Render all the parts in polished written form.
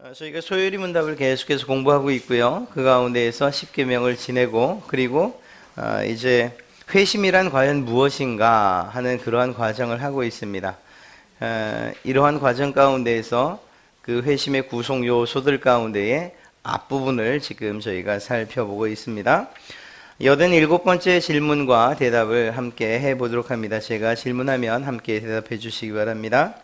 저희가 소요리 문답을 계속해서 공부하고 있고요. 그 가운데에서 10계명을 지내고 그리고 이제 회심이란 과연 무엇인가 하는 그러한 과정을 하고 있습니다. 이러한 과정 가운데에서 그 회심의 구성 요소들 가운데의 앞부분을 지금 저희가 살펴보고 있습니다. 87번째 질문과 대답을 함께 해보도록 합니다. 제가 질문하면 함께 대답해 주시기 바랍니다.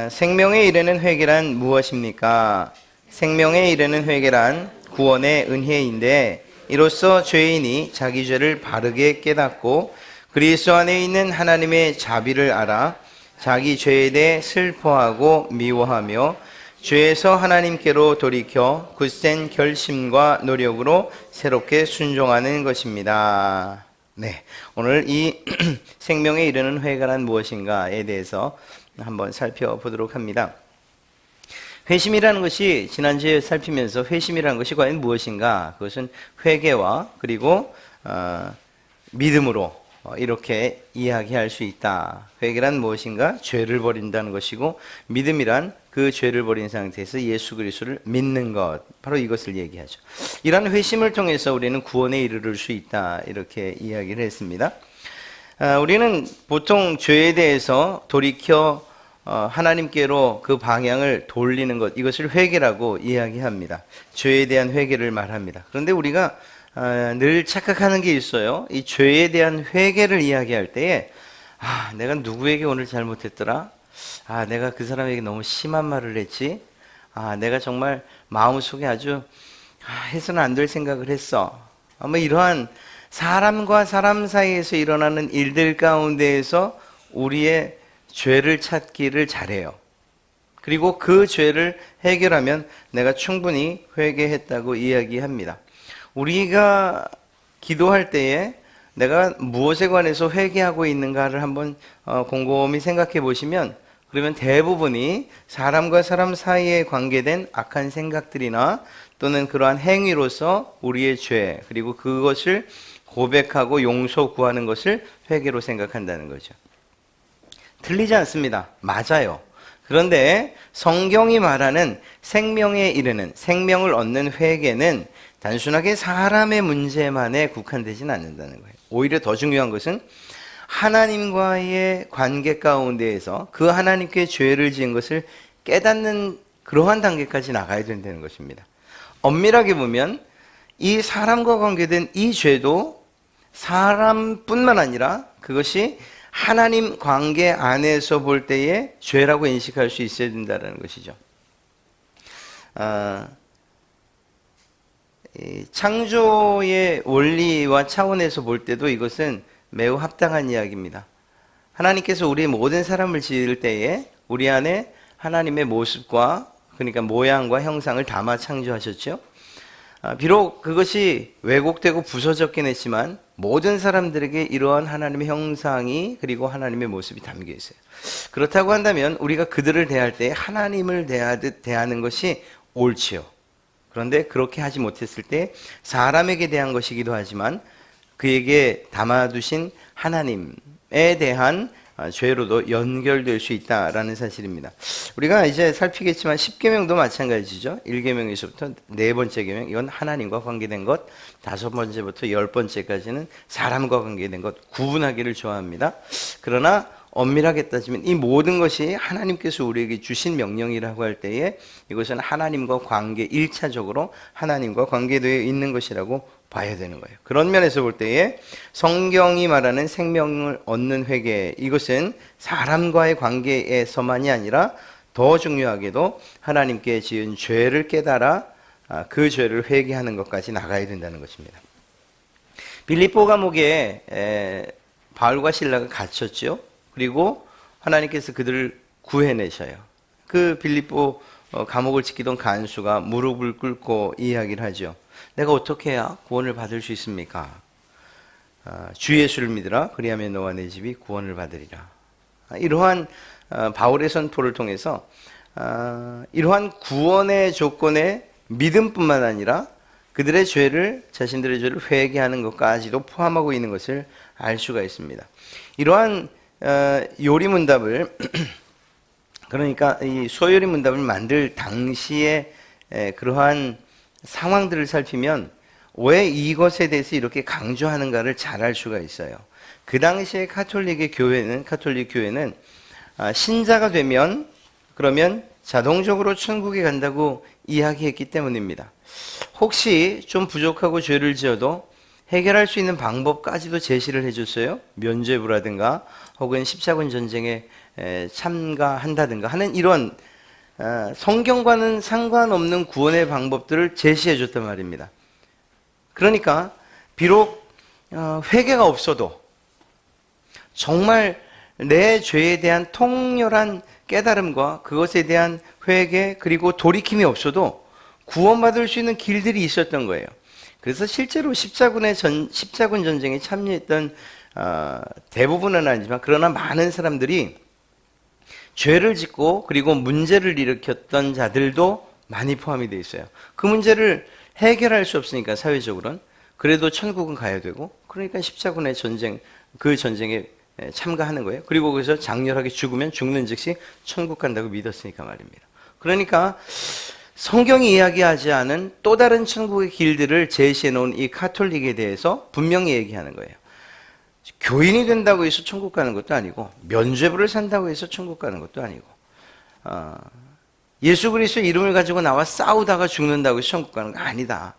생명에 이르는 회개란 무엇입니까? 생명에 이르는 회개란 구원의 은혜인데 이로써 죄인이 자기 죄를 바르게 깨닫고 그리스도 안에 있는 하나님의 자비를 알아 자기 죄에 대해 슬퍼하고 미워하며 죄에서 하나님께로 돌이켜 굳센 결심과 노력으로 새롭게 순종하는 것입니다. 네, 오늘 이 생명에 이르는 회개란 무엇인가에 대해서 한번 살펴보도록 합니다. 회심이라는 것이 지난주에 살피면서 회심이라는 것이 과연 무엇인가? 그것은 회개와 그리고 믿음으로 이렇게 이야기할 수 있다. 회개란 무엇인가? 죄를 버린다는 것이고 믿음이란 그 죄를 버린 상태에서 예수 그리스도를 믿는 것, 바로 이것을 얘기하죠. 이러한 회심을 통해서 우리는 구원에 이르를 수 있다, 이렇게 이야기를 했습니다. 우리는 보통 죄에 대해서 돌이켜 하나님께로 그 방향을 돌리는 것, 이것을 회개라고 이야기합니다. 죄에 대한 회개를 말합니다. 그런데 우리가 늘 착각하는 게 있어요. 이 죄에 대한 회개를 이야기할 때에 내가 누구에게 오늘 잘못했더라? 내가 그 사람에게 너무 심한 말을 했지? 내가 정말 마음속에 아주 해서는 안 될 생각을 했어. 뭐 이러한 사람과 사람 사이에서 일어나는 일들 가운데에서 우리의 죄를 찾기를 잘해요. 그리고 그 죄를 해결하면 내가 충분히 회개했다고 이야기합니다. 우리가 기도할 때에 내가 무엇에 관해서 회개하고 있는가를 한번 곰곰이 생각해 보시면, 그러면 대부분이 사람과 사람 사이에 관계된 악한 생각들이나 또는 그러한 행위로서 우리의 죄, 그리고 그것을 고백하고 용서 구하는 것을 회개로 생각한다는 거죠. 틀리지 않습니다. 맞아요. 그런데 성경이 말하는 생명에 이르는, 생명을 얻는 회개는 단순하게 사람의 문제만에 국한되지는 않는다는 거예요. 오히려 더 중요한 것은 하나님과의 관계 가운데에서 그 하나님께 죄를 지은 것을 깨닫는 그러한 단계까지 나가야 된다는 것입니다. 엄밀하게 보면 이 사람과 관계된 이 죄도 사람뿐만 아니라 그것이 하나님 관계 안에서 볼 때에 죄라고 인식할 수 있어야 된다는 것이죠. 창조의 원리와 차원에서 볼 때도 이것은 매우 합당한 이야기입니다. 하나님께서 우리 모든 사람을 지을 때에 우리 안에 하나님의 모습과, 그러니까 모양과 형상을 담아 창조하셨죠. 비록 그것이 왜곡되고 부서졌긴 했지만 모든 사람들에게 이러한 하나님의 형상이 그리고 하나님의 모습이 담겨 있어요. 그렇다고 한다면 우리가 그들을 대할 때 하나님을 대하듯 대하는 것이 옳지요. 그런데 그렇게 하지 못했을 때 사람에게 대한 것이기도 하지만 그에게 담아두신 하나님에 대한 죄로도 연결될 수 있다라는 사실입니다. 우리가 이제 살피겠지만 10계명도 마찬가지죠. 1계명에서부터 4번째 계명, 이건 하나님과 관계된 것, 5번째부터 10번째까지는 사람과 관계된 것, 구분하기를 좋아합니다. 그러나 엄밀하게 따지면 이 모든 것이 하나님께서 우리에게 주신 명령이라고 할 때에 이것은 하나님과 관계, 1차적으로 하나님과 관계되어 있는 것이라고 봐야 되는 거예요. 그런 면에서 볼 때에 성경이 말하는 생명을 얻는 회개, 이것은 사람과의 관계에서만이 아니라 더 중요하게도 하나님께 지은 죄를 깨달아 그 죄를 회개하는 것까지 나가야 된다는 것입니다. 빌립보 감옥에 바울과 실라가 갇혔죠. 그리고 하나님께서 그들을 구해내셔요. 그 빌립보 감옥을 지키던 간수가 무릎을 꿇고 이야기를 하죠. 내가 어떻게 해야 구원을 받을 수 있습니까? 주 예수를 믿으라. 그리하면 너와 내 집이 구원을 받으리라. 이러한 바울의 선포를 통해서 이러한 구원의 조건에 믿음뿐만 아니라 그들의 죄를, 자신들의 죄를 회개하는 것까지도 포함하고 있는 것을 알 수가 있습니다. 이러한 요리문답을 그러니까 이 소요리 문답을 만들 당시에 그러한 상황들을 살피면 왜 이것에 대해서 이렇게 강조하는가를 잘 알 수가 있어요. 그 당시에 카톨릭 교회는 신자가 되면 그러면 자동적으로 천국에 간다고 이야기했기 때문입니다. 혹시 좀 부족하고 죄를 지어도 해결할 수 있는 방법까지도 제시를 해줬어요. 면죄부라든가 혹은 십자군 전쟁에 참가한다든가 하는 이런 성경과는 상관없는 구원의 방법들을 제시해 줬단 말입니다. 그러니까 비록 회개가 없어도 정말 내 죄에 대한 통렬한 깨달음과 그것에 대한 회개 그리고 돌이킴이 없어도 구원받을 수 있는 길들이 있었던 거예요. 그래서 실제로 십자군 전쟁에 참여했던 대부분은 아니지만 그러나 많은 사람들이 죄를 짓고 그리고 문제를 일으켰던 자들도 많이 포함이 되어 있어요. 그 문제를 해결할 수 없으니까 사회적으로는 그래도 천국은 가야 되고 그러니까 십자군의 전쟁 그 전쟁에 참가하는 거예요. 그리고 거기서 장렬하게 죽으면 죽는 즉시 천국 간다고 믿었으니까 말입니다. 그러니까 성경이 이야기하지 않은 또 다른 천국의 길들을 제시해 놓은 이 카톨릭에 대해서 분명히 얘기하는 거예요. 교인이 된다고 해서 천국 가는 것도 아니고 면죄부를 산다고 해서 천국 가는 것도 아니고 예수 그리스도의 이름을 가지고 나와 싸우다가 죽는다고 해서 천국 가는 거 아니다.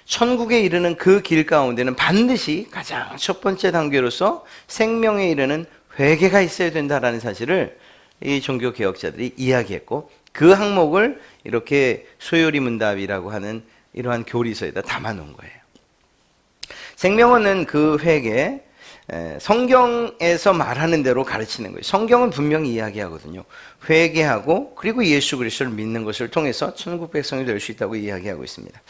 천국에 이르는 그 길 가운데는 반드시 가장 첫 번째 단계로서 생명에 이르는 회개가 있어야 된다라는 사실을 이 종교 개혁자들이 이야기했고 그 항목을 이렇게 소요리 문답이라고 하는 이러한 교리서에다 담아놓은 거예요. 생명원은 그 회개 성경에서 말하는 대로 가르치는 거예요. 성경은 분명히 이야기하거든요. 회개하고 그리고 예수 그리스도를 믿는 것을 통해서 천국 백성이 될 수 있다고 이야기하고 있습니다.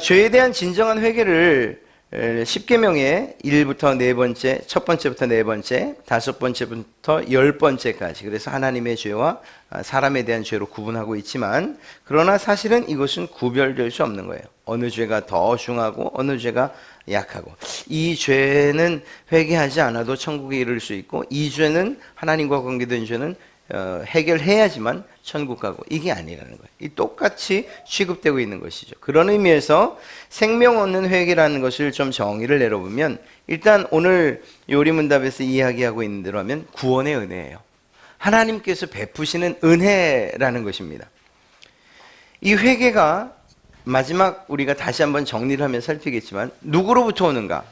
죄에 대한 진정한 회개를 10계명의 1부터 4번째, 첫 번째부터 4번째, 5번째부터 10번째까지 그래서 하나님의 죄와 사람에 대한 죄로 구분하고 있지만 그러나 사실은 이것은 구별될 수 없는 거예요. 어느 죄가 더 중하고 어느 죄가 약하고 이 죄는 회개하지 않아도 천국에 이를 수 있고 이 죄는 하나님과 관계된 죄는 해결해야지만 천국 가고 이게 아니라는 거예요. 이 똑같이 취급되고 있는 것이죠. 그런 의미에서 생명 얻는 회개라는 것을 좀 정의를 내려보면 일단 오늘 요리문답에서 이야기하고 있는 대로 하면 구원의 은혜예요. 하나님께서 베푸시는 은혜라는 것입니다. 이 회개가 마지막 우리가 다시 한번 정리를 하면 살피겠지만 누구로부터 오는가?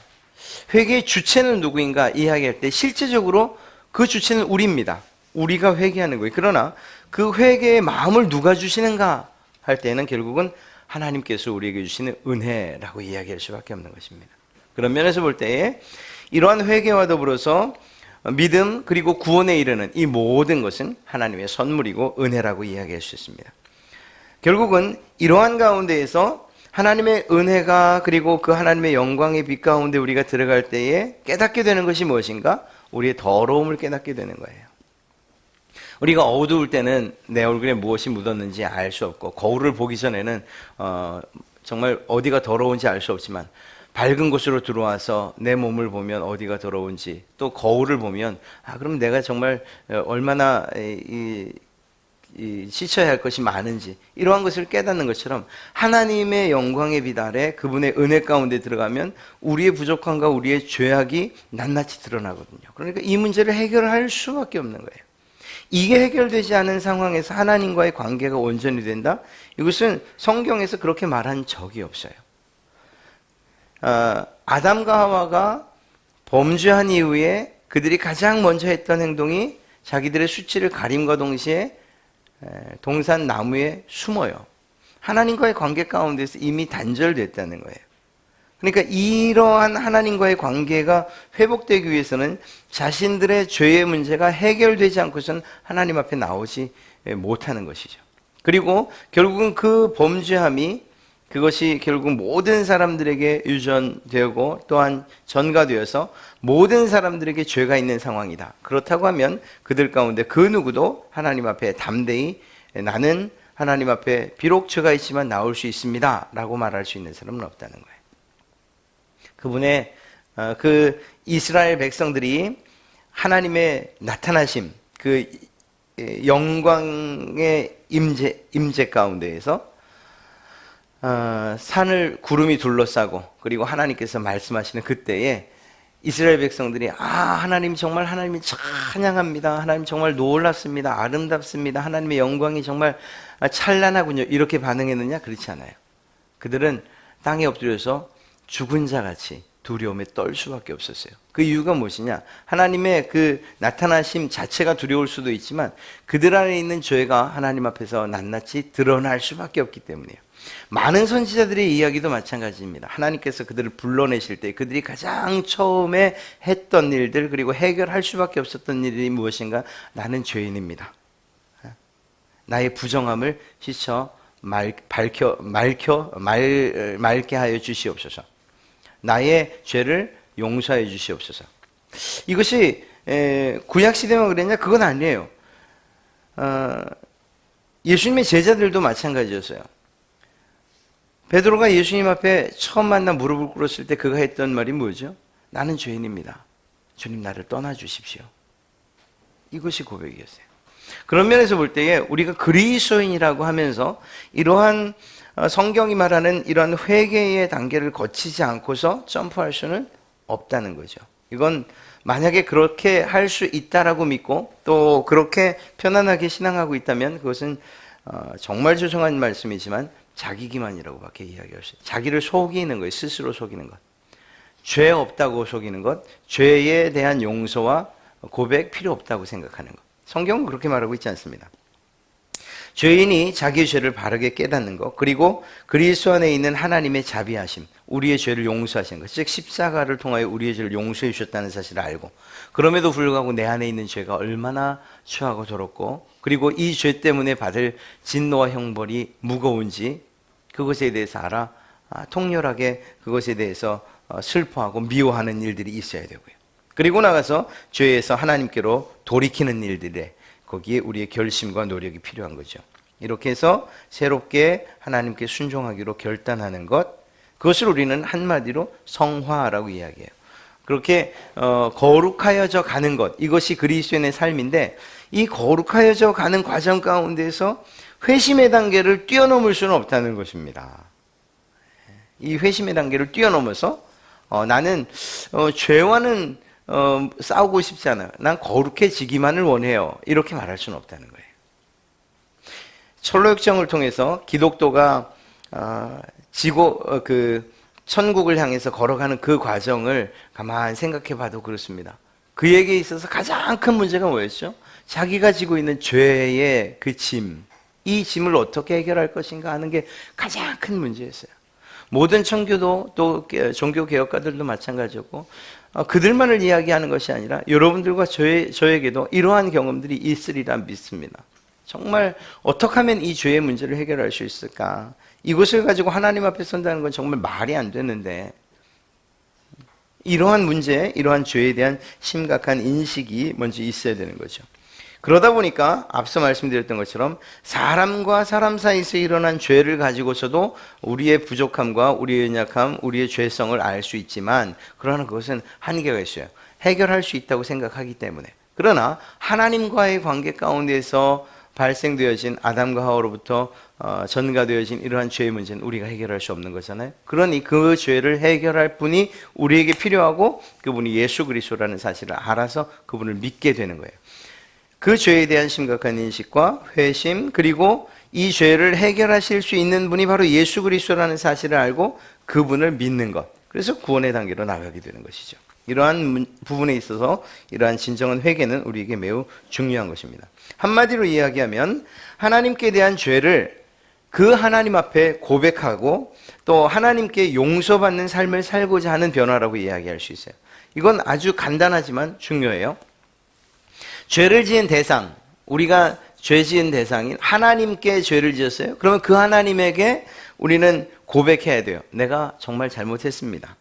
회개의 주체는 누구인가 이야기할 때 실제적으로 그 주체는 우리입니다. 우리가 회개하는 거예요. 그러나 그 회개의 마음을 누가 주시는가 할 때는 결국은 하나님께서 우리에게 주시는 은혜라고 이야기할 수밖에 없는 것입니다. 그런 면에서 볼 때에 이러한 회개와 더불어서 믿음 그리고 구원에 이르는 이 모든 것은 하나님의 선물이고 은혜라고 이야기할 수 있습니다. 결국은 이러한 가운데에서 하나님의 은혜가 그리고 그 하나님의 영광의 빛 가운데 우리가 들어갈 때에 깨닫게 되는 것이 무엇인가? 우리의 더러움을 깨닫게 되는 거예요. 우리가 어두울 때는 내 얼굴에 무엇이 묻었는지 알 수 없고 거울을 보기 전에는 정말 어디가 더러운지 알 수 없지만 밝은 곳으로 들어와서 내 몸을 보면 어디가 더러운지 또 거울을 보면 그럼 내가 정말 얼마나 씻어야 할 것이 많은지 이러한 것을 깨닫는 것처럼 하나님의 영광의 빛 아래 그분의 은혜 가운데 들어가면 우리의 부족함과 우리의 죄악이 낱낱이 드러나거든요. 그러니까 이 문제를 해결할 수밖에 없는 거예요. 이게 해결되지 않은 상황에서 하나님과의 관계가 온전히 된다? 이것은 성경에서 그렇게 말한 적이 없어요. 아담과 하와가 범죄한 이후에 그들이 가장 먼저 했던 행동이 자기들의 수치를 가림과 동시에 동산 나무에 숨어요. 하나님과의 관계 가운데서 이미 단절됐다는 거예요. 그러니까 이러한 하나님과의 관계가 회복되기 위해서는 자신들의 죄의 문제가 해결되지 않고서는 하나님 앞에 나오지 못하는 것이죠. 그리고 결국은 그 범죄함이 그것이 결국 모든 사람들에게 유전되고 또한 전가되어서 모든 사람들에게 죄가 있는 상황이다. 그렇다고 하면 그들 가운데 그 누구도 하나님 앞에 담대히 나는 하나님 앞에 비록 죄가 있지만 나올 수 있습니다 라고 말할 수 있는 사람은 없다는 거예요. 그분의 그 이스라엘 백성들이 하나님의 나타나심, 그 영광의 임재 가운데에서 산을 구름이 둘러싸고 그리고 하나님께서 말씀하시는 그때에 이스라엘 백성들이 하나님 정말 하나님이 찬양합니다. 하나님 정말 놀랍습니다. 아름답습니다. 하나님의 영광이 정말 찬란하군요. 이렇게 반응했느냐? 그렇지 않아요. 그들은 땅에 엎드려서 죽은 자같이 두려움에 떨 수밖에 없었어요. 그 이유가 무엇이냐? 하나님의 그 나타나심 자체가 두려울 수도 있지만 그들 안에 있는 죄가 하나님 앞에서 낱낱이 드러날 수밖에 없기 때문이에요. 많은 선지자들의 이야기도 마찬가지입니다. 하나님께서 그들을 불러내실 때 그들이 가장 처음에 했던 일들 그리고 해결할 수밖에 없었던 일이 무엇인가? 나는 죄인입니다. 나의 부정함을 씻어 맑게 하여 주시옵소서. 나의 죄를 용서해 주시옵소서. 이것이 구약시대만 그랬냐? 그건 아니에요. 예수님의 제자들도 마찬가지였어요. 베드로가 예수님 앞에 처음 만나 무릎을 꿇었을 때 그가 했던 말이 뭐죠? 나는 죄인입니다. 주님 나를 떠나주십시오. 이것이 고백이었어요. 그런 면에서 볼 때에 우리가 그리스도인이라고 하면서 이러한 성경이 말하는 이러한 회개의 단계를 거치지 않고서 점프할 수는 없다는 거죠. 이건 만약에 그렇게 할 수 있다라고 믿고 또 그렇게 편안하게 신앙하고 있다면 그것은 정말 죄송한 말씀이지만 자기 기만이라고 밖에 이야기할 수 있어요. 자기를 속이는 거예요. 스스로 속이는 것. 죄 없다고 속이는 것. 죄에 대한 용서와 고백 필요 없다고 생각하는 것. 성경은 그렇게 말하고 있지 않습니다. 죄인이 자기의 죄를 바르게 깨닫는 것, 그리고 그리스도 안에 있는 하나님의 자비하심, 우리의 죄를 용서하시는 것, 즉 십자가를 통하여 우리의 죄를 용서해 주셨다는 사실을 알고, 그럼에도 불구하고 내 안에 있는 죄가 얼마나 추하고 더럽고 그리고 이 죄 때문에 받을 진노와 형벌이 무거운지 그것에 대해서 알아 통렬하게 그것에 대해서 슬퍼하고 미워하는 일들이 있어야 되고요. 그리고 나가서 죄에서 하나님께로 돌이키는 일들에 거기에 우리의 결심과 노력이 필요한 거죠. 이렇게 해서 새롭게 하나님께 순종하기로 결단하는 것, 그것을 우리는 한마디로 성화라고 이야기해요. 그렇게 거룩하여져 가는 것, 이것이 그리스도인의 삶인데 이 거룩하여져 가는 과정 가운데서 회심의 단계를 뛰어넘을 수는 없다는 것입니다. 이 회심의 단계를 뛰어넘어서 나는 죄와는 싸우고 싶지 않아요. 난 거룩해지기만을 원해요. 이렇게 말할 수는 없다는 거예요. 철로역정을 통해서 기독도가 천국을 향해서 걸어가는 그 과정을 가만히 생각해 봐도 그렇습니다. 그에게 있어서 가장 큰 문제가 뭐였죠? 자기가 지고 있는 죄의 그 짐, 이 짐을 어떻게 해결할 것인가 하는 게 가장 큰 문제였어요. 모든 청교도 또 종교개혁가들도 마찬가지였고 그들만을 이야기하는 것이 아니라 여러분들과 저에게도 이러한 경험들이 있으리라 믿습니다. 정말 어떻게 하면 이 죄의 문제를 해결할 수 있을까? 이것을 가지고 하나님 앞에 선다는 건 정말 말이 안 되는데 이러한 문제, 이러한 죄에 대한 심각한 인식이 먼저 있어야 되는 거죠. 그러다 보니까 앞서 말씀드렸던 것처럼 사람과 사람 사이에서 일어난 죄를 가지고서도 우리의 부족함과 우리의 연약함, 우리의 죄성을 알 수 있지만 그러나 그것은 한계가 있어요. 해결할 수 있다고 생각하기 때문에. 그러나 하나님과의 관계 가운데서 발생되어진 아담과 하와로부터 전가되어진 이러한 죄의 문제는 우리가 해결할 수 없는 거잖아요. 그러니 그 죄를 해결할 분이 우리에게 필요하고 그분이 예수 그리스도라는 사실을 알아서 그분을 믿게 되는 거예요. 그 죄에 대한 심각한 인식과 회심, 그리고 이 죄를 해결하실 수 있는 분이 바로 예수 그리스도라는 사실을 알고 그분을 믿는 것. 그래서 구원의 단계로 나가게 되는 것이죠. 이러한 부분에 있어서 이러한 진정한 회개는 우리에게 매우 중요한 것입니다. 한마디로 이야기하면 하나님께 대한 죄를 그 하나님 앞에 고백하고 또 하나님께 용서받는 삶을 살고자 하는 변화라고 이야기할 수 있어요. 이건 아주 간단하지만 중요해요. 죄를 지은 대상, 우리가 죄 지은 대상인 하나님께 죄를 지었어요. 그러면 그 하나님에게 우리는 고백해야 돼요. 내가 정말 잘못했습니다.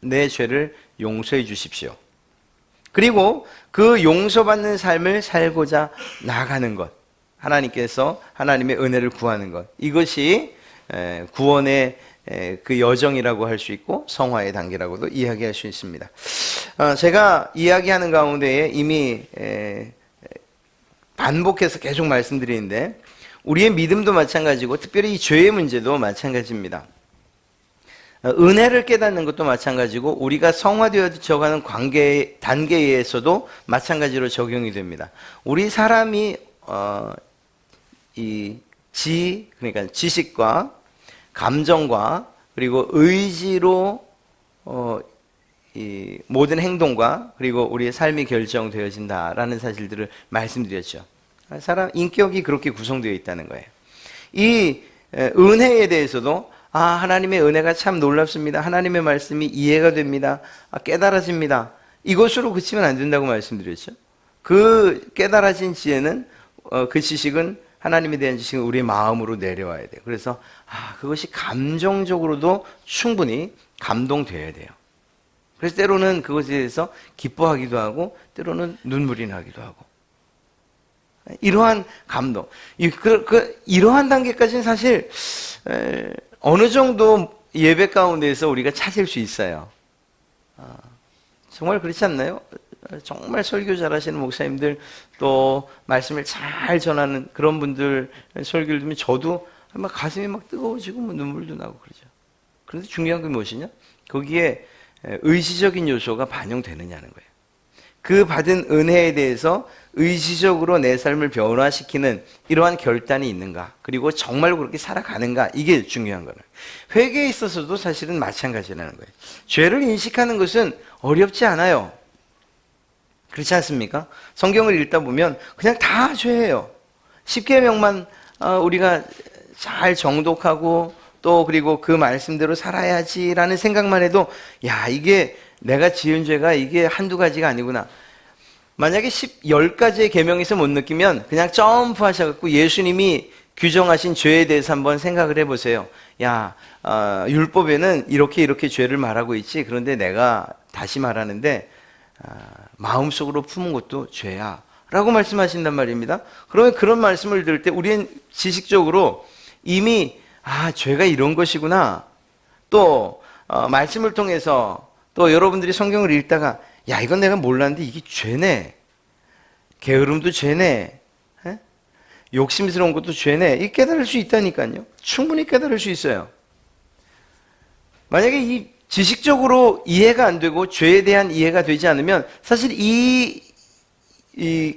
내 죄를 용서해 주십시오. 그리고 그 용서받는 삶을 살고자 나가는 것, 하나님께서 하나님의 은혜를 구하는 것, 이것이 구원의 그 여정이라고 할 수 있고 성화의 단계라고도 이야기할 수 있습니다. 제가 이야기하는 가운데에 이미 반복해서 계속 말씀드리는데 우리의 믿음도 마찬가지고 특별히 이 죄의 문제도 마찬가지입니다. 은혜를 깨닫는 것도 마찬가지고 우리가 성화되어져가는 관계 단계에서도 마찬가지로 적용이 됩니다. 우리 사람이 그러니까 지식과 감정과 그리고 의지로 이 모든 행동과 그리고 우리의 삶이 결정되어진다라는 사실들을 말씀드렸죠. 사람 인격이 그렇게 구성되어 있다는 거예요. 이 은혜에 대해서도 하나님의 은혜가 참 놀랍습니다. 하나님의 말씀이 이해가 됩니다. 깨달아집니다. 이것으로 그치면 안 된다고 말씀드렸죠. 그 깨달아진 지혜는 그 지식은 하나님에 대한 지식은 우리의 마음으로 내려와야 돼요. 그래서 그것이 감정적으로도 충분히 감동되어야 돼요. 그래서 때로는 그것에 대해서 기뻐하기도 하고 때로는 눈물이 나기도 하고 이러한 감동 이러한 단계까지는 사실 어느 정도 예배 가운데에서 우리가 찾을 수 있어요. 정말 그렇지 않나요? 정말 설교 잘하시는 목사님들 또 말씀을 잘 전하는 그런 분들 설교를 들으면 저도 막 가슴이 막 뜨거워지고 눈물도 나고 그러죠. 그런데 중요한 게 무엇이냐? 거기에 의지적인 요소가 반영되느냐는 거예요. 그 받은 은혜에 대해서 의지적으로 내 삶을 변화시키는 이러한 결단이 있는가, 그리고 정말로 그렇게 살아가는가, 이게 중요한 거예요. 회개에 있어서도 사실은 마찬가지라는 거예요. 죄를 인식하는 것은 어렵지 않아요. 그렇지 않습니까? 성경을 읽다 보면 그냥 다 죄예요. 십계명만 우리가 잘 정독하고 또 그리고 그 말씀대로 살아야지라는 생각만 해도 이게 내가 지은 죄가 이게 한두 가지가 아니구나. 만약에 10가지의 계명에서 못 느끼면 그냥 점프하셔갖고 예수님이 규정하신 죄에 대해서 한번 생각을 해보세요. 율법에는 이렇게 죄를 말하고 있지. 그런데 내가 다시 말하는데 마음속으로 품은 것도 죄야 라고 말씀하신단 말입니다. 그러면 그런 말씀을 들을 때 우리는 지식적으로 이미 죄가 이런 것이구나. 또 말씀을 통해서 또 여러분들이 성경을 읽다가 이건 내가 몰랐는데 이게 죄네. 게으름도 죄네. 욕심스러운 것도 죄네. 이 깨달을 수 있다니까요. 충분히 깨달을 수 있어요. 만약에 이 지식적으로 이해가 안 되고 죄에 대한 이해가 되지 않으면 사실 이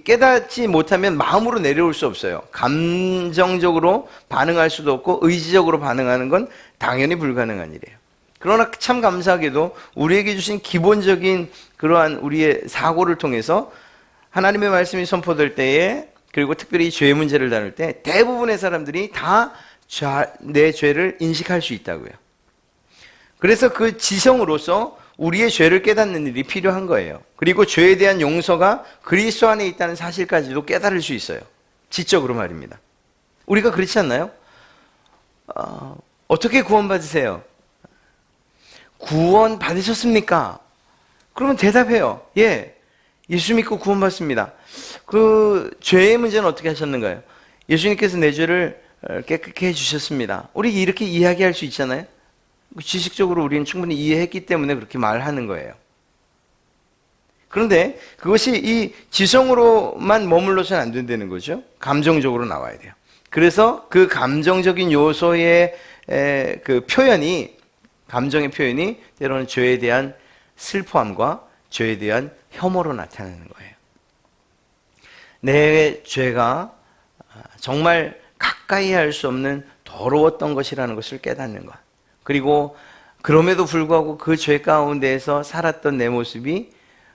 깨닫지 못하면 마음으로 내려올 수 없어요. 감정적으로 반응할 수도 없고 의지적으로 반응하는 건 당연히 불가능한 일이에요. 그러나 참 감사하게도 우리에게 주신 기본적인 그러한 우리의 사고를 통해서 하나님의 말씀이 선포될 때에, 그리고 특별히 죄 문제를 다룰 때 대부분의 사람들이 다 내 죄를 인식할 수 있다고요. 그래서 그 지성으로서 우리의 죄를 깨닫는 일이 필요한 거예요. 그리고 죄에 대한 용서가 그리스도 안에 있다는 사실까지도 깨달을 수 있어요. 지적으로 말입니다. 우리가 그렇지 않나요? 어떻게 구원받으세요? 구원 받으셨습니까? 그러면 대답해요. 예수 믿고 구원받습니다. 그 죄의 문제는 어떻게 하셨는가요? 예수님께서 내 죄를 깨끗게 해주셨습니다. 우리 이렇게 이야기할 수 있잖아요. 지식적으로 우리는 충분히 이해했기 때문에 그렇게 말하는 거예요. 그런데 그것이 이 지성으로만 머물러서는 안 된다는 거죠. 감정적으로 나와야 돼요. 그래서 그 감정적인 요소의 그 표현이, 감정의 표현이 때로는 죄에 대한 슬퍼함과 죄에 대한 혐오로 나타나는 거예요. 내 죄가 정말 가까이 할 수 없는 더러웠던 것이라는 것을 깨닫는 것. 그리고 그럼에도 불구하고 그 죄 가운데에서 살았던 내 모습이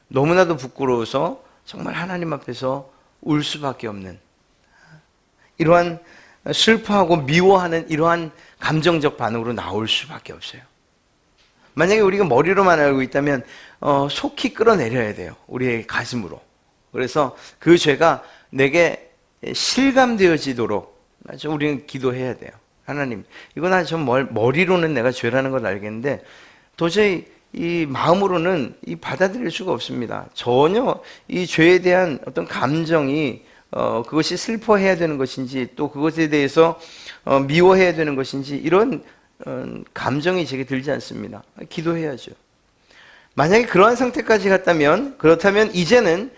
너무나도 부끄러워서 정말 하나님 앞에서 울 수밖에 없는, 이러한 슬퍼하고 미워하는 이러한 감정적 반응으로 나올 수밖에 없어요. 만약에 우리가 머리로만 알고 있다면 속히 끌어내려야 돼요. 우리의 가슴으로. 그래서 그 죄가 내게 실감되어지도록 우리는 기도해야 돼요. 하나님, 이건 좀 머리로는 내가 죄라는 걸 알겠는데 도저히 이 마음으로는 받아들일 수가 없습니다. 전혀 이 죄에 대한 어떤 감정이 그것이 슬퍼해야 되는 것인지 또 그것에 대해서 미워해야 되는 것인지 이런 감정이 제게 들지 않습니다. 기도해야죠. 만약에 그러한 상태까지 갔다면, 그렇다면 이제는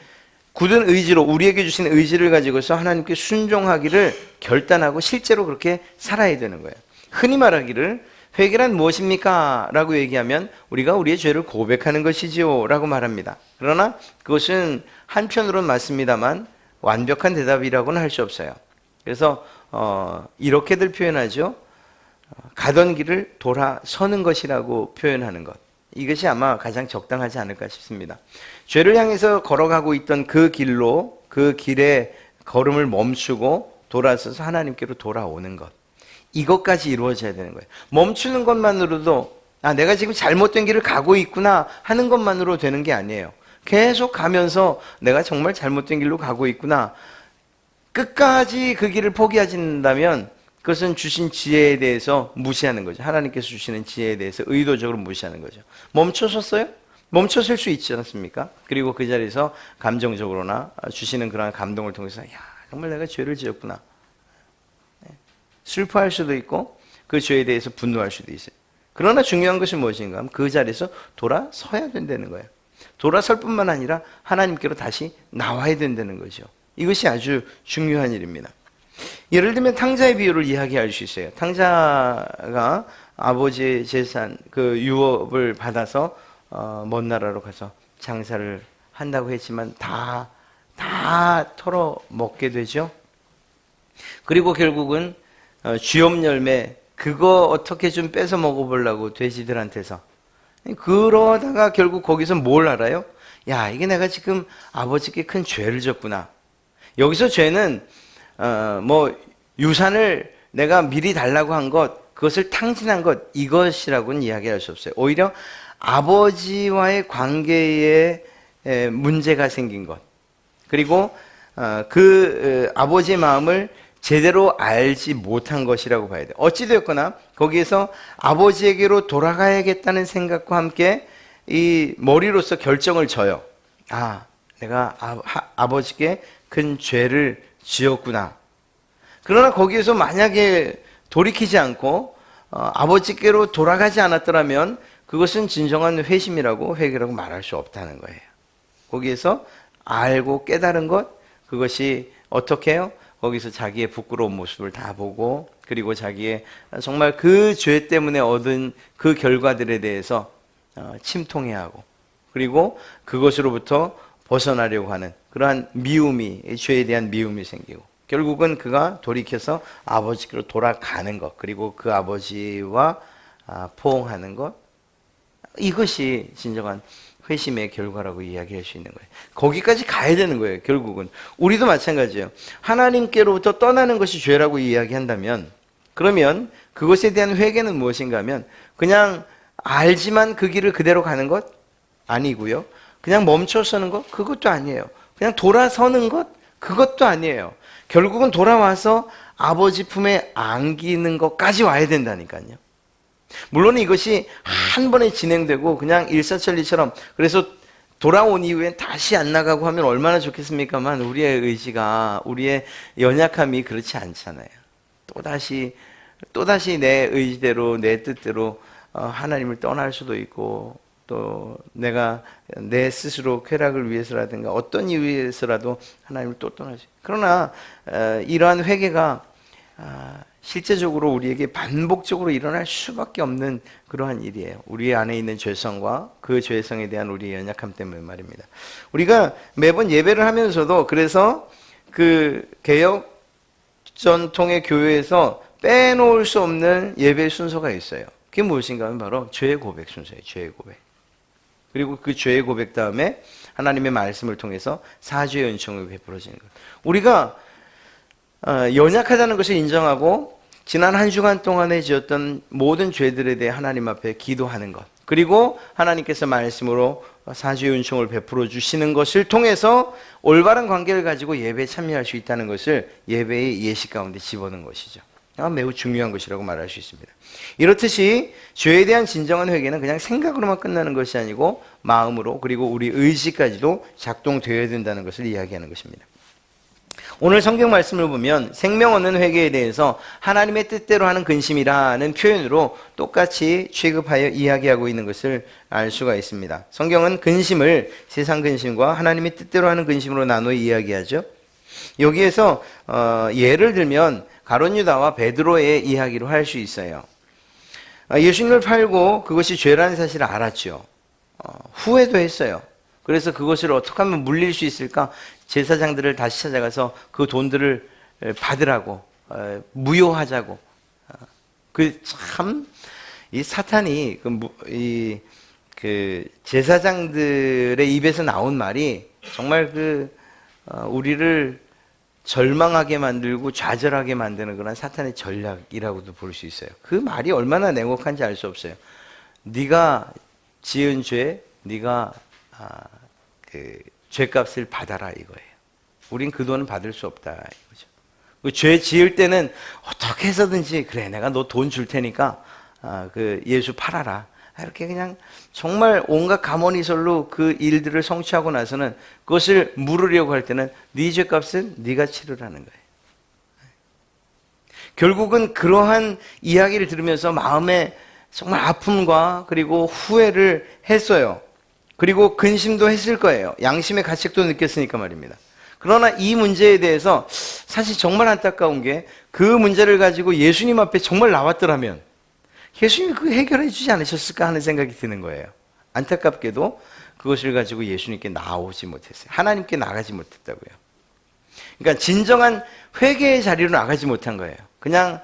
굳은 의지로 우리에게 주신 의지를 가지고서 하나님께 순종하기를 결단하고 실제로 그렇게 살아야 되는 거예요. 흔히 말하기를 회개란 무엇입니까? 라고 얘기하면 우리가 우리의 죄를 고백하는 것이지요 라고 말합니다. 그러나 그것은 한편으로는 맞습니다만 완벽한 대답이라고는 할 수 없어요. 그래서 이렇게들 표현하죠. 가던 길을 돌아서는 것이라고 표현하는 것. 이것이 아마 가장 적당하지 않을까 싶습니다. 죄를 향해서 걸어가고 있던 그 길로 그 길에 걸음을 멈추고 돌아서서 하나님께로 돌아오는 것. 이것까지 이루어져야 되는 거예요. 멈추는 것만으로도 내가 지금 잘못된 길을 가고 있구나 하는 것만으로 되는 게 아니에요. 계속 가면서 내가 정말 잘못된 길로 가고 있구나. 끝까지 그 길을 포기하지 않는다면 그것은 주신 지혜에 대해서 무시하는 거죠. 하나님께서 주시는 지혜에 대해서 의도적으로 무시하는 거죠. 멈춰섰어요? 멈춰설 수 있지 않습니까? 그리고 그 자리에서 감정적으로나 주시는 그러한 감동을 통해서 정말 내가 죄를 지었구나. 슬퍼할 수도 있고 그 죄에 대해서 분노할 수도 있어요. 그러나 중요한 것이 무엇인가 하면 그 자리에서 돌아서야 된다는 거예요. 돌아설 뿐만 아니라 하나님께로 다시 나와야 된다는 거죠. 이것이 아주 중요한 일입니다. 예를 들면 탕자의 비유를 이야기할 수 있어요. 탕자가 아버지의 재산, 그 유업을 받아서 먼 나라로 가서 장사를 한다고 했지만 다 털어 먹게 되죠. 그리고 결국은 쥐업 열매 그거 어떻게 좀 뺏어 먹어보려고 돼지들한테서 그러다가 결국 거기서 뭘 알아요? 이게 내가 지금 아버지께 큰 죄를 졌구나. 여기서 죄는 유산을 내가 미리 달라고 한 것, 그것을 탕진한 것, 이것이라고는 이야기할 수 없어요. 오히려 아버지와의 관계에 문제가 생긴 것, 그리고 아버지의 마음을 제대로 알지 못한 것이라고 봐야 돼요. 어찌되었거나 거기에서 아버지에게로 돌아가야겠다는 생각과 함께 이 머리로서 결정을 져요. 내가 아버지께 큰 죄를 지었구나. 그러나 거기에서 만약에 돌이키지 않고 아버지께로 돌아가지 않았더라면 그것은 진정한 회심이라고 회개라고 말할 수 없다는 거예요. 거기에서 알고 깨달은 것, 그것이 어떻게 해요? 거기서 자기의 부끄러운 모습을 다 보고 그리고 자기의 정말 그 죄 때문에 얻은 그 결과들에 대해서 침통해하고 그리고 그것으로부터 벗어나려고 하는 그러한 미움이, 죄에 대한 미움이 생기고 결국은 그가 돌이켜서 아버지께로 돌아가는 것, 그리고 그 아버지와 포옹하는 것, 이것이 진정한 회심의 결과라고 이야기할 수 있는 거예요. 거기까지 가야 되는 거예요. 결국은 우리도 마찬가지예요. 하나님께로부터 떠나는 것이 죄라고 이야기한다면 그러면 그것에 대한 회개는 무엇인가 하면 그냥 알지만 그 길을 그대로 가는 것 아니고요. 그냥 멈춰서는 것 그것도 아니에요. 그냥 돌아서는 것 그것도 아니에요. 결국은 돌아와서 아버지 품에 안기는 것까지 와야 된다니까요. 물론 이것이 한 번에 진행되고 그냥 일사천리처럼 그래서 돌아온 이후엔 다시 안 나가고 하면 얼마나 좋겠습니까만 우리의 의지가, 우리의 연약함이 그렇지 않잖아요. 또다시 내 의지대로 내 뜻대로 하나님을 떠날 수도 있고 또 내가 내 스스로 쾌락을 위해서라든가 어떤 이유에서라도 하나님을 또 떠나지. 그러나 이러한 회개가 실제적으로 우리에게 반복적으로 일어날 수밖에 없는 그러한 일이에요. 우리 안에 있는 죄성과 그 죄성에 대한 우리의 연약함 때문에 말입니다. 우리가 매번 예배를 하면서도 그래서 그 개혁 전통의 교회에서 빼놓을 수 없는 예배 순서가 있어요. 그게 무엇인가 하면 바로 죄의 고백 순서예요. 죄의 고백. 그리고 그 죄의 고백 다음에 하나님의 말씀을 통해서 사죄의 은총을 베풀어지는 것. 우리가 연약하다는 것을 인정하고 지난 한 주간 동안에 지었던 모든 죄들에 대해 하나님 앞에 기도하는 것, 그리고 하나님께서 말씀으로 사죄의 은총을 베풀어 주시는 것을 통해서 올바른 관계를 가지고 예배에 참여할 수 있다는 것을 예배의 예식 가운데 집어넣은 것이죠. 매우 중요한 것이라고 말할 수 있습니다. 이렇듯이 죄에 대한 진정한 회개는 그냥 생각으로만 끝나는 것이 아니고 마음으로 그리고 우리 의지까지도 작동되어야 된다는 것을 이야기하는 것입니다. 오늘 성경 말씀을 보면 생명 얻는 회개에 대해서 하나님의 뜻대로 하는 근심이라는 표현으로 똑같이 취급하여 이야기하고 있는 것을 알 수가 있습니다. 성경은 근심을 세상 근심과 하나님의 뜻대로 하는 근심으로 나눠 이야기하죠. 여기에서 예를 들면 가룟 유다와 베드로의 이야기로 할 수 있어요. 예수님을 팔고 그것이 죄라는 사실을 알았죠. 후회도 했어요. 그래서 그것을 어떻게 하면 물릴 수 있을까? 제사장들을 다시 찾아가서 그 돈들을 받으라고, 무효하자고. 이 사탄이 그 제사장들의 입에서 나온 말이 정말 우리를 절망하게 만들고 좌절하게 만드는 그런 사탄의 전략이라고도 볼 수 있어요. 그 말이 얼마나 냉혹한지 알 수 없어요. 네가 지은 죄, 네가 죄값을 받아라 이거예요. 우린 그 돈은 받을 수 없다 이거죠. 그 죄 지을 때는 어떻게 해서든지 그래 내가 너 돈 줄 테니까 예수 팔아라. 이렇게 그냥 정말 온갖 가모니설로 그 일들을 성취하고 나서는 그것을 물으려고 할 때는 네 죄값은 네가 치르라는 거예요. 결국은 그러한 이야기를 들으면서 마음에 정말 아픔과 그리고 후회를 했어요. 그리고 근심도 했을 거예요. 양심의 가책도 느꼈으니까 말입니다. 그러나 이 문제에 대해서 사실 정말 안타까운 게 그 문제를 가지고 예수님 앞에 정말 나왔더라면 예수님이 그 해결해 주지 않으셨을까 하는 생각이 드는 거예요. 안타깝게도 그것을 가지고 예수님께 나오지 못했어요. 하나님께 나가지 못했다고요. 그러니까 진정한 회개의 자리로 나가지 못한 거예요. 그냥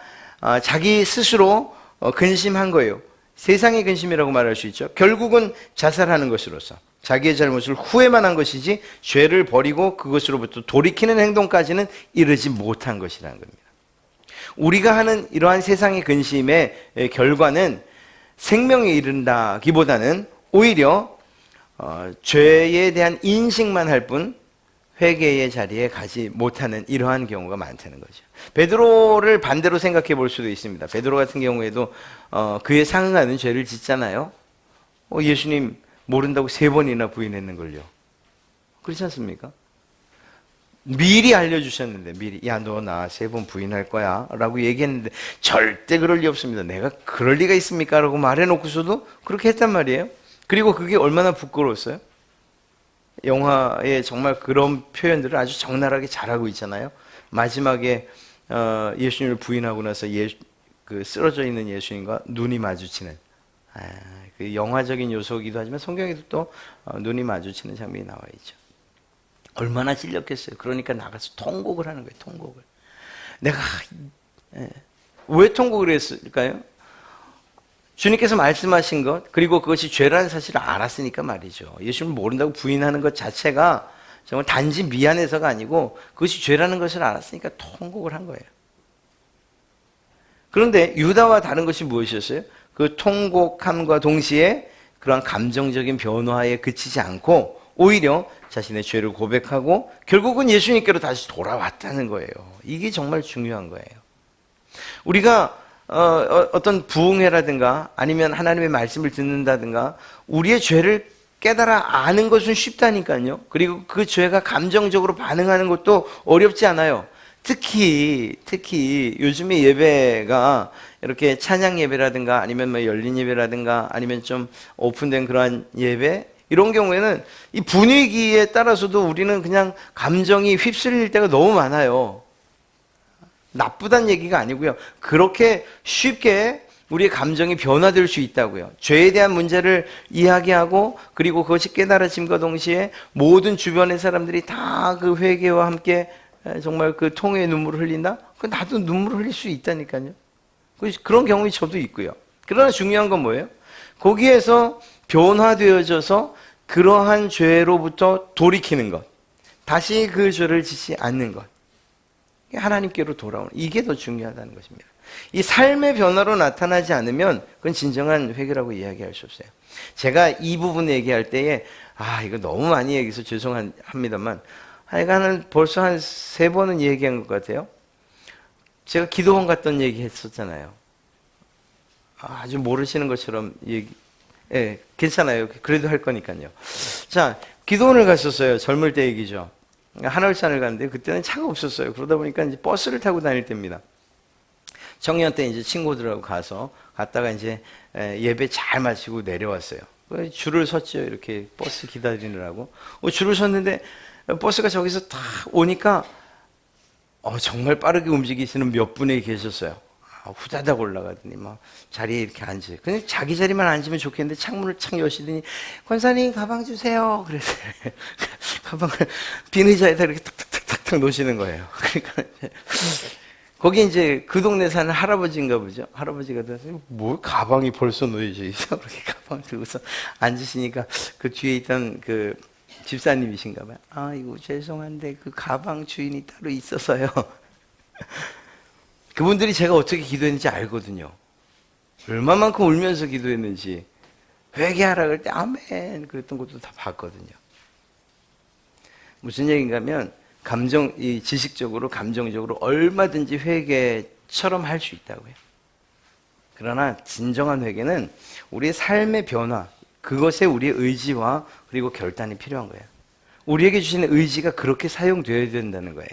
자기 스스로 근심한 거예요. 세상의 근심이라고 말할 수 있죠. 결국은 자살하는 것으로서 자기의 잘못을 후회만 한 것이지 죄를 버리고 그것으로부터 돌이키는 행동까지는 이르지 못한 것이라는 겁니다. 우리가 하는 이러한 세상의 근심의 결과는 생명에 이른다기보다는 오히려 죄에 대한 인식만 할 뿐 회개의 자리에 가지 못하는 이러한 경우가 많다는 거죠. 베드로를 반대로 생각해 볼 수도 있습니다. 베드로 같은 경우에도 그에 상응하는 죄를 짓잖아요. 예수님 모른다고 3번이나 부인했는걸요. 그렇지 않습니까? 미리 알려주셨는데 미리 야 너 나 3번 부인할 거야 라고 얘기했는데 절대 그럴 리 없습니다. 내가 그럴 리가 있습니까? 라고 말해놓고서도 그렇게 했단 말이에요. 그리고 그게 얼마나 부끄러웠어요. 영화에 정말 그런 표현들을 아주 적나라하게 잘하고 있잖아요. 마지막에 예수님을 부인하고 나서 쓰러져 있는 예수님과 눈이 마주치는 그 영화적인 요소이기도 하지만 성경에도 또 눈이 마주치는 장면이 나와 있죠. 얼마나 찔렸겠어요. 그러니까 나가서 통곡을 하는 거예요. 통곡을. 내가 왜 통곡을 했을까요? 주님께서 말씀하신 것 그리고 그것이 죄라는 사실을 알았으니까 말이죠. 예수님을 모른다고 부인하는 것 자체가 정말 단지 미안해서가 아니고 그것이 죄라는 것을 알았으니까 통곡을 한 거예요. 그런데 유다와 다른 것이 무엇이었어요? 그 통곡함과 동시에 그러한 감정적인 변화에 그치지 않고 오히려 자신의 죄를 고백하고 결국은 예수님께로 다시 돌아왔다는 거예요. 이게 정말 중요한 거예요. 우리가 어떤 부흥회라든가 아니면 하나님의 말씀을 듣는다든가 우리의 죄를 깨달아 아는 것은 쉽다니까요. 그리고 그 죄가 감정적으로 반응하는 것도 어렵지 않아요. 특히 요즘의 예배가 이렇게 찬양 예배라든가 아니면 뭐 열린 예배라든가 아니면 좀 오픈된 그러한 예배 이런 경우에는 이 분위기에 따라서도 우리는 그냥 감정이 휩쓸릴 때가 너무 많아요. 나쁘다는 얘기가 아니고요. 그렇게 쉽게 우리의 감정이 변화될 수 있다고요. 죄에 대한 문제를 이야기하고 그리고 그것이 깨달아짐과 동시에 모든 주변의 사람들이 다 그 회개와 함께 정말 그 통회의 눈물을 흘린다? 나도 눈물을 흘릴 수 있다니까요. 그런 경험이 저도 있고요. 그러나 중요한 건 뭐예요? 거기에서 변화되어져서 그러한 죄로부터 돌이키는 것. 다시 그 죄를 짓지 않는 것. 하나님께로 돌아오는 이게 더 중요하다는 것입니다. 이 삶의 변화로 나타나지 않으면 그건 진정한 회개라고 이야기할 수 없어요. 제가 이 부분 얘기할 때에 이거 너무 많이 얘기해서 죄송합니다만 하여간은 벌써 한 3번은 얘기한 것 같아요. 제가 기도원 갔던 얘기 했었잖아요. 아주 모르시는 것처럼 괜찮아요. 그래도 할 거니까요. 자, 기도원을 갔었어요. 젊을 때 얘기죠. 한월산을 갔는데 그때는 차가 없었어요. 그러다 보니까 이제 버스를 타고 다닐 때입니다. 청년 때 이제 친구들하고 갔다가 이제 예배 잘 마치고 내려왔어요. 줄을 섰죠. 이렇게 버스 기다리느라고. 줄을 섰는데 버스가 저기서 딱 오니까 정말 빠르게 움직이시는 몇 분이 계셨어요. 후다닥 올라가더니 막 자리에 이렇게 앉아요. 그냥 자기 자리만 앉으면 좋겠는데 창문을 착 여시더니 권사님 가방 주세요. 그래서 가방을 빈 의자에다 이렇게 탁탁탁탁 놓으시는 거예요. 그러니까 거기 이제 그 동네 사는 할아버지인가 보죠. 할아버지가 들어서 뭐 가방이 벌써 놓여져 있어. 그렇게 가방 들고서 앉으시니까 그 뒤에 있던 그 집사님이신가 봐요. 아이고 죄송한데 그 가방 주인이 따로 있어서요. 그분들이 제가 어떻게 기도했는지 알거든요. 얼마만큼 울면서 기도했는지. 회개하라 그럴 때 아멘 그랬던 것도 다 봤거든요. 무슨 얘기인가 하면 지식적으로 감정적으로 얼마든지 회개처럼 할 수 있다고요. 그러나 진정한 회개는 우리의 삶의 변화, 그것에 우리의 의지와 그리고 결단이 필요한 거예요. 우리에게 주시는 의지가 그렇게 사용되어야 된다는 거예요.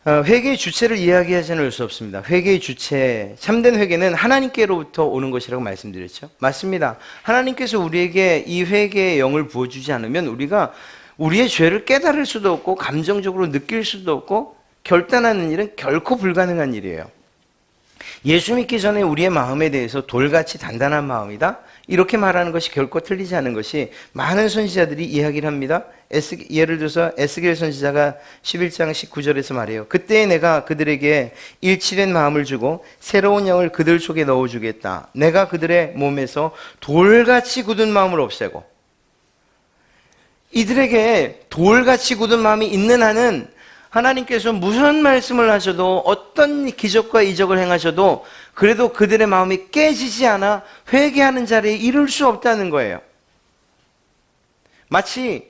회개의 주체를 이야기하지 않을 수 없습니다. 회개의 주체, 참된 회개는 하나님께로부터 오는 것이라고 말씀드렸죠. 맞습니다. 하나님께서 우리에게 이 회개의 영을 부어주지 않으면 우리가 우리의 죄를 깨달을 수도 없고 감정적으로 느낄 수도 없고 결단하는 일은 결코 불가능한 일이에요. 예수 믿기 전에 우리의 마음에 대해서 돌같이 단단한 마음이다, 이렇게 말하는 것이 결코 틀리지 않은 것이 많은 선지자들이 이야기를 합니다. 예를 들어서 에스겔 선지자가 11장 19절에서 말해요. 그때 내가 그들에게 일치된 마음을 주고 새로운 영을 그들 속에 넣어주겠다. 내가 그들의 몸에서 돌같이 굳은 마음을 없애고. 이들에게 돌같이 굳은 마음이 있는 한은 하나님께서 무슨 말씀을 하셔도 어떤 기적과 이적을 행하셔도 그래도 그들의 마음이 깨지지 않아 회개하는 자리에 이를 수 없다는 거예요. 마치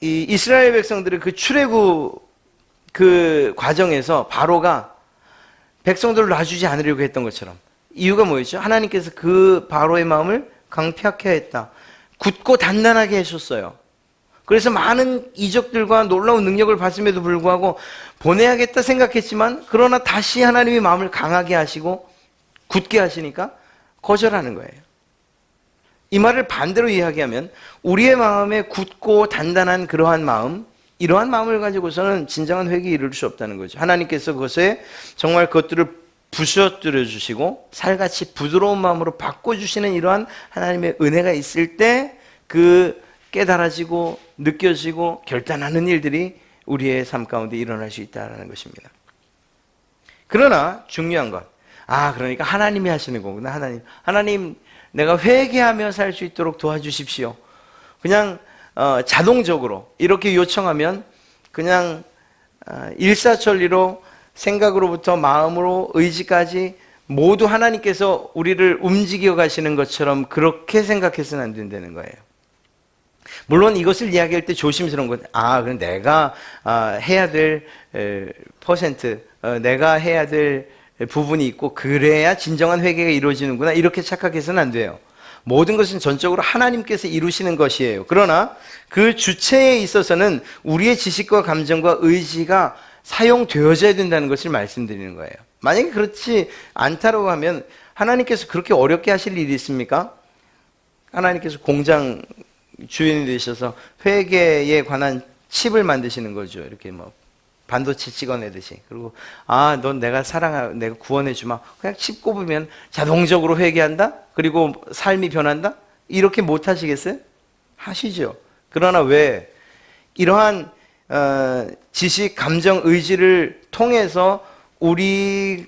이스라엘 백성들의 그 출애굽 그 과정에서 바로가 백성들을 놔주지 않으려고 했던 것처럼. 이유가 뭐였죠? 하나님께서 그 바로의 마음을 강팍해 했다. 굳고 단단하게 하셨어요. 그래서 많은 이적들과 놀라운 능력을 받음에도 불구하고 보내야겠다 생각했지만 그러나 다시 하나님의 마음을 강하게 하시고 굳게 하시니까 거절하는 거예요. 이 말을 반대로 이야기하면 우리의 마음에 굳고 단단한 그러한 마음, 이러한 마음을 가지고서는 진정한 회개에 이를 수 없다는 거죠. 하나님께서 그것에 정말 그것들을 부서뜨려 주시고 살같이 부드러운 마음으로 바꿔주시는 이러한 하나님의 은혜가 있을 때 그 깨달아지고 느껴지고 결단하는 일들이 우리의 삶 가운데 일어날 수 있다는 것입니다. 그러나 중요한 건 그러니까 하나님이 하시는 거구나. 하나님 내가 회개하며 살 수 있도록 도와주십시오. 그냥 자동적으로 이렇게 요청하면 그냥 일사천리로 생각으로부터 마음으로 의지까지 모두 하나님께서 우리를 움직여 가시는 것처럼 그렇게 생각해서는 안 된다는 거예요. 물론 이것을 이야기할 때 조심스러운 건 그럼 내가 해야 될 퍼센트, 내가 해야 될 부분이 있고 그래야 진정한 회개가 이루어지는구나, 이렇게 착각해서는 안 돼요. 모든 것은 전적으로 하나님께서 이루시는 것이에요. 그러나 그 주체에 있어서는 우리의 지식과 감정과 의지가 사용되어져야 된다는 것을 말씀드리는 거예요. 만약에 그렇지 않다고 하면 하나님께서 그렇게 어렵게 하실 일이 있습니까? 하나님께서 공장 주인이 되셔서 회계에 관한 칩을 만드시는 거죠. 이렇게 뭐 반도체 찍어내듯이. 그리고 넌 내가 내가 구원해 주마. 그냥 칩 꼽으면 자동적으로 회개한다. 그리고 삶이 변한다. 이렇게 못 하시겠어요? 하시죠. 그러나 왜 이러한 지식, 감정, 의지를 통해서 우리가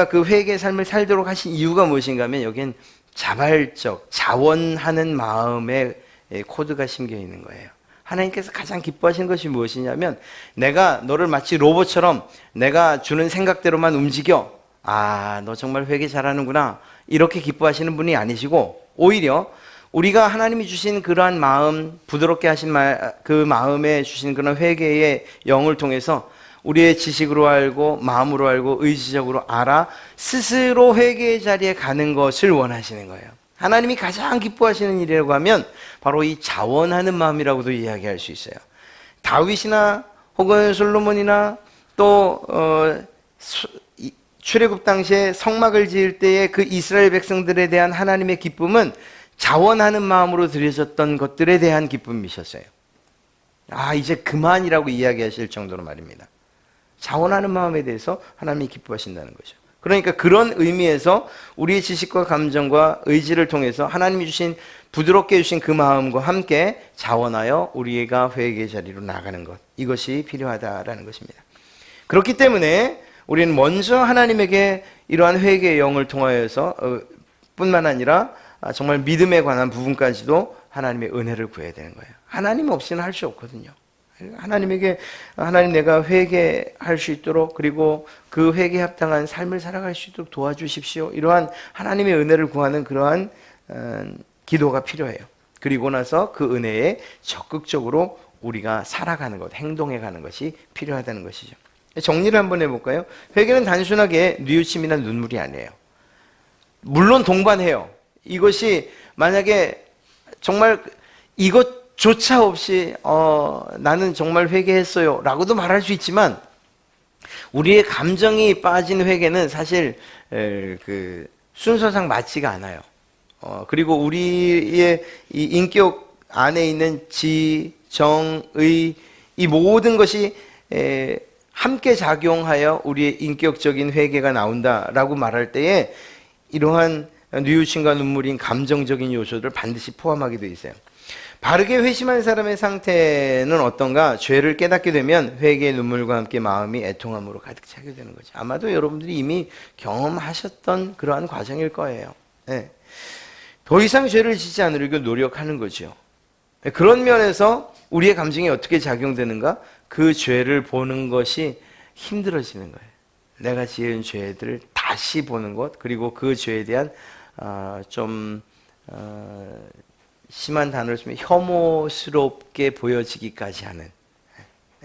그 회개의 삶을 살도록 하신 이유가 무엇인가 하면 여기엔 자발적, 자원하는 마음의 코드가 심겨 있는 거예요. 하나님께서 가장 기뻐하시는 것이 무엇이냐면 내가 너를 마치 로봇처럼 내가 주는 생각대로만 움직여. 너 정말 회개 잘하는구나. 이렇게 기뻐하시는 분이 아니시고 오히려 우리가 하나님이 주신 그러한 마음, 부드럽게 하신 그 마음에 주신 그런 회개의 영을 통해서 우리의 지식으로 알고 마음으로 알고 의지적으로 알아 스스로 회개의 자리에 가는 것을 원하시는 거예요. 하나님이 가장 기뻐하시는 일이라고 하면 바로 이 자원하는 마음이라고도 이야기할 수 있어요. 다윗이나 혹은 솔로몬이나 또 출애굽 당시에 성막을 지을 때에 그 이스라엘 백성들에 대한 하나님의 기쁨은 자원하는 마음으로 드려졌던 것들에 대한 기쁨이셨어요. 이제 그만이라고 이야기하실 정도로 말입니다. 자원하는 마음에 대해서 하나님이 기뻐하신다는 거죠. 그러니까 그런 의미에서 우리의 지식과 감정과 의지를 통해서 하나님이 주신 부드럽게 주신 그 마음과 함께 자원하여 우리가 회개의 자리로 나가는 것, 이것이 필요하다라는 것입니다. 그렇기 때문에 우리는 먼저 하나님에게 이러한 회개의 영을 통하여서 뿐만 아니라 정말 믿음에 관한 부분까지도 하나님의 은혜를 구해야 되는 거예요. 하나님 없이는 할 수 없거든요. 하나님에게 하나님 내가 회개할 수 있도록, 그리고 그 회개에 합당한 삶을 살아갈 수 있도록 도와주십시오. 이러한 하나님의 은혜를 구하는 그러한 기도가 필요해요. 그리고 나서 그 은혜에 적극적으로 우리가 살아가는 것, 행동해가는 것이 필요하다는 것이죠. 정리를 한번 해볼까요? 회개는 단순하게 뉘우침이나 눈물이 아니에요. 물론 동반해요. 이것이 만약에 정말 이것조차 없이 나는 정말 회개했어요 라고도 말할 수 있지만, 우리의 감정이 빠진 회개는 사실 그 순서상 맞지가 않아요. 그리고 우리의 이 인격 안에 있는 지, 정, 의, 이 모든 것이 함께 작용하여 우리의 인격적인 회개가 나온다라고 말할 때에 이러한 뉘우침과 눈물인 감정적인 요소들을 반드시 포함하게 되어 있어요. 바르게 회심한 사람의 상태는 어떤가? 죄를 깨닫게 되면 회개의 눈물과 함께 마음이 애통함으로 가득 차게 되는 거죠. 아마도 여러분들이 이미 경험하셨던 그러한 과정일 거예요. 네. 더 이상 죄를 짓지 않으려고 노력하는 거죠. 그런 면에서 우리의 감정이 어떻게 작용되는가? 그 죄를 보는 것이 힘들어지는 거예요. 내가 지은 죄들을 다시 보는 것, 그리고 그 죄에 대한 심한 단어를 쓰면 혐오스럽게 보여지기까지 하는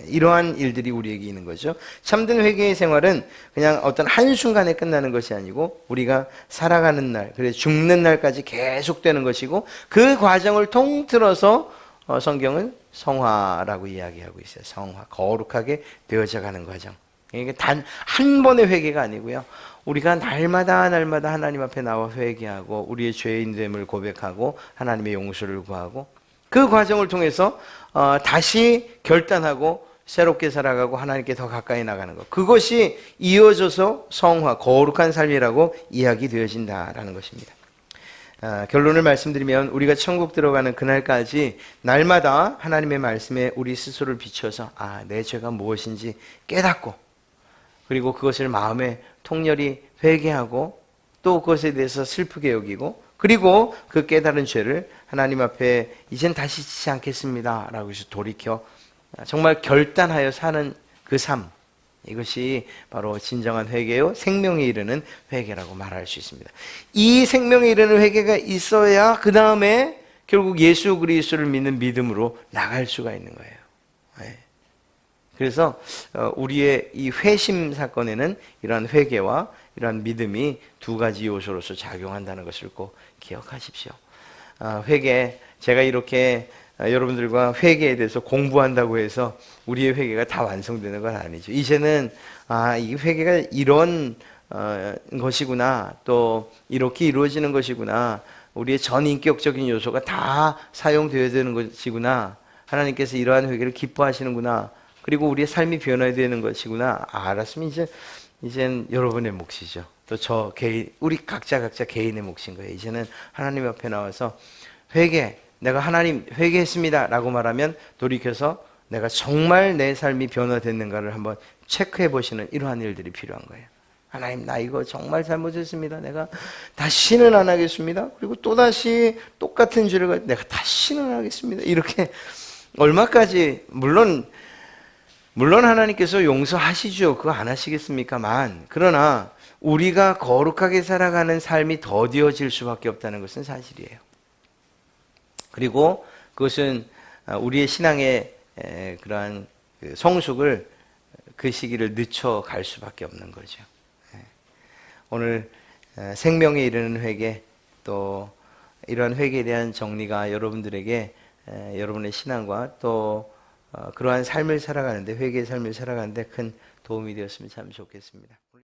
이러한 일들이 우리에게 있는 거죠. 참된 회개의 생활은 그냥 어떤 한순간에 끝나는 것이 아니고 우리가 살아가는 날, 그래서 죽는 날까지 계속되는 것이고, 그 과정을 통틀어서 성경은 성화라고 이야기하고 있어요. 성화, 거룩하게 되어져 가는 과정. 이게 단 한 번의 회개가 아니고요, 우리가 날마다 하나님 앞에 나와 회개하고 우리의 죄인됨을 고백하고 하나님의 용서를 구하고, 그 과정을 통해서 다시 결단하고 새롭게 살아가고 하나님께 더 가까이 나가는 것, 그것이 이어져서 성화, 거룩한 삶이라고 이야기되어진다라는 것입니다. 결론을 말씀드리면, 우리가 천국 들어가는 그날까지 날마다 하나님의 말씀에 우리 스스로를 비춰서 내 죄가 무엇인지 깨닫고, 그리고 그것을 마음에 통렬히 회개하고 또 그것에 대해서 슬프게 여기고, 그리고 그 깨달은 죄를 하나님 앞에 이젠 다시 짓지 않겠습니다 라고 해서 돌이켜 정말 결단하여 사는 그 삶, 이것이 바로 진정한 회개요, 생명에 이르는 회개라고 말할 수 있습니다. 이 생명에 이르는 회개가 있어야 그 다음에 결국 예수 그리스도를 믿는 믿음으로 나갈 수가 있는 거예요. 네. 그래서 우리의 이 회심 사건에는 이러한 회개와 이러한 믿음이 두 가지 요소로서 작용한다는 것을 꼭 기억하십시오. 회개, 제가 이렇게 여러분들과 회개에 대해서 공부한다고 해서 우리의 회개가 다 완성되는 건 아니죠. 이제는 이 회개가 이런 것이구나, 또 이렇게 이루어지는 것이구나, 우리의 전인격적인 요소가 다 사용되어야 되는 것이구나, 하나님께서 이러한 회개를 기뻐하시는구나, 그리고 우리의 삶이 변화해야 되는 것이구나 알았으면 이젠 여러분의 몫이죠. 또 저 개인, 우리 각자 개인의 몫인 거예요. 이제는 하나님 앞에 나와서 회개, 내가 하나님 회개했습니다 라고 말하면 돌이켜서 내가 정말 내 삶이 변화됐는가를 한번 체크해 보시는 이러한 일들이 필요한 거예요. 하나님, 나 이거 정말 잘못했습니다. 내가 다시는 안 하겠습니다. 그리고 또다시 똑같은 죄를 가지고 내가 다시는 안 하겠습니다. 이렇게 얼마까지, 물론 하나님께서 용서하시죠. 그거 안 하시겠습니까만, 그러나 우리가 거룩하게 살아가는 삶이 더디어질 수밖에 없다는 것은 사실이에요. 그리고 그것은 우리의 신앙의 그러한 성숙을, 그 시기를 늦춰갈 수밖에 없는 거죠. 예. 오늘 생명에 이르는 회개, 또 또 이 회심의 삶, 이것이 이러한 회개에 대한 정리가 여러분들에게 여러분의 신앙과 또 그러한 삶을 살아가는데 회개의 삶을 살아가는데 큰 도움이 되었으면 참 좋겠습니다.